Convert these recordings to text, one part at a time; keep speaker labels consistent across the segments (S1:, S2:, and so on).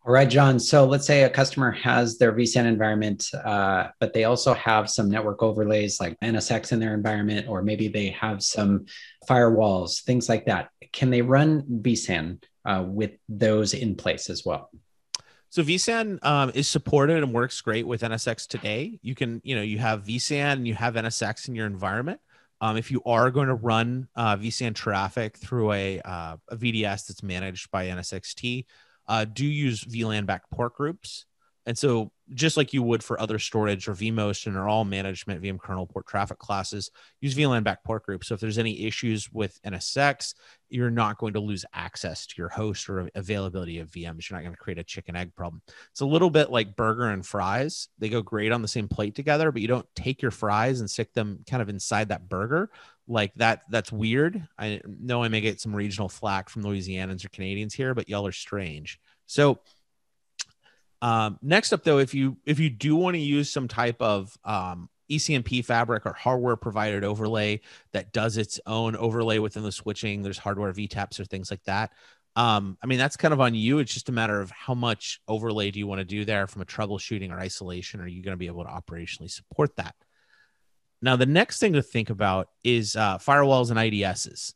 S1: All right, John. So let's say a customer has their vSAN environment, but they also have some network overlays like NSX in their environment, or maybe they have some firewalls, things like that. Can they run vSAN with those in place as well?
S2: So vSAN is supported and works great with NSX today. You can, you have vSAN and you have NSX in your environment. If you are going to run vSAN traffic through a VDS that's managed by NSXT, do use VLAN back port groups. And so just like you would for other storage or vMotion or all management VM kernel port traffic classes, use VLAN back port groups. So if there's any issues with NSX, you're not going to lose access to your host or availability of VMs. You're not going to create a chicken egg problem. It's a little bit like burger and fries. They go great on the same plate together, but you don't take your fries and stick them kind of inside that burger like that. That's weird. I know I may get some regional flack from Louisianans or Canadians here, but y'all are strange. So next up, though, if you do want to use some type of ECMP fabric or hardware provided overlay that does its own overlay within the switching, there's hardware VTAPs or things like that. I mean, that's kind of on you. It's just a matter of how much overlay do you want to do there from a troubleshooting or isolation. Are you going to be able to operationally support that? Now, the next thing to think about is firewalls and IDSs.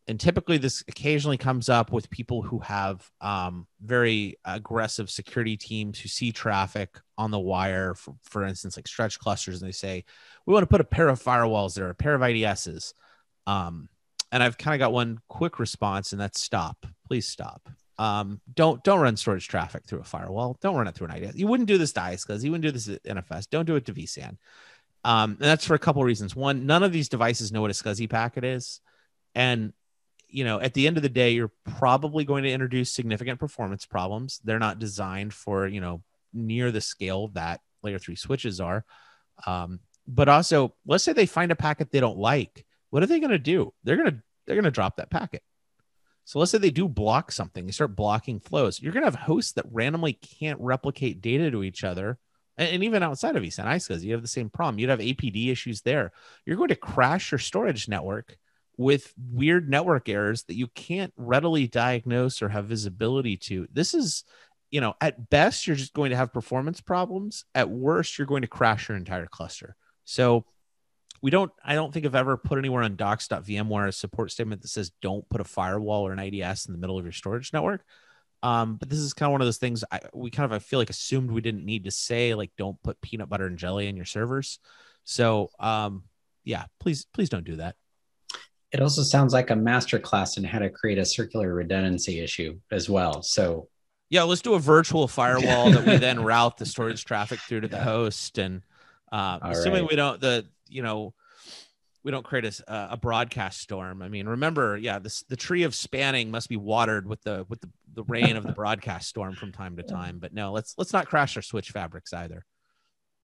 S2: And typically this occasionally comes up with people who have very aggressive security teams who see traffic on the wire, for instance, like stretch clusters, and they say, we want to put a pair of firewalls there, a pair of IDSs. And I've kind of got one quick response, and that's stop. Please stop. Don't run storage traffic through a firewall. Don't run it through an IDS. You wouldn't do this to ISCS. You wouldn't do this at NFS. Don't do it to vSAN. And that's for a couple of reasons. One, none of these devices know what a SCSI packet is. And at the end of the day, you're probably going to introduce significant performance problems. They're not designed for, near the scale that layer 3 switches are. But also, let's say they find a packet they don't like. What are they going to do? They're going to drop that packet. So let's say they do block something. They start blocking flows. You're going to have hosts that randomly can't replicate data to each other. And even outside of vSAN ISCSI, you have the same problem. You'd have APD issues there. You're going to crash your storage network with weird network errors that you can't readily diagnose or have visibility to. This is, at best, you're just going to have performance problems. At worst, you're going to crash your entire cluster. So I don't think I've ever put anywhere on docs.vmware a support statement that says don't put a firewall or an IDS in the middle of your storage network. But this is kind of one of those things I feel like assumed we didn't need to say, like, don't put peanut butter and jelly in your servers. So yeah, please don't do that.
S1: It also sounds like a masterclass in how to create a circular redundancy issue as well. So
S2: yeah, let's do a virtual firewall that we then route the storage traffic through to the host. And assuming we don't, we don't create a broadcast storm. I mean, remember, the tree of spanning must be watered with the rain of the broadcast storm from time to time. But no, let's not crash our switch fabrics either.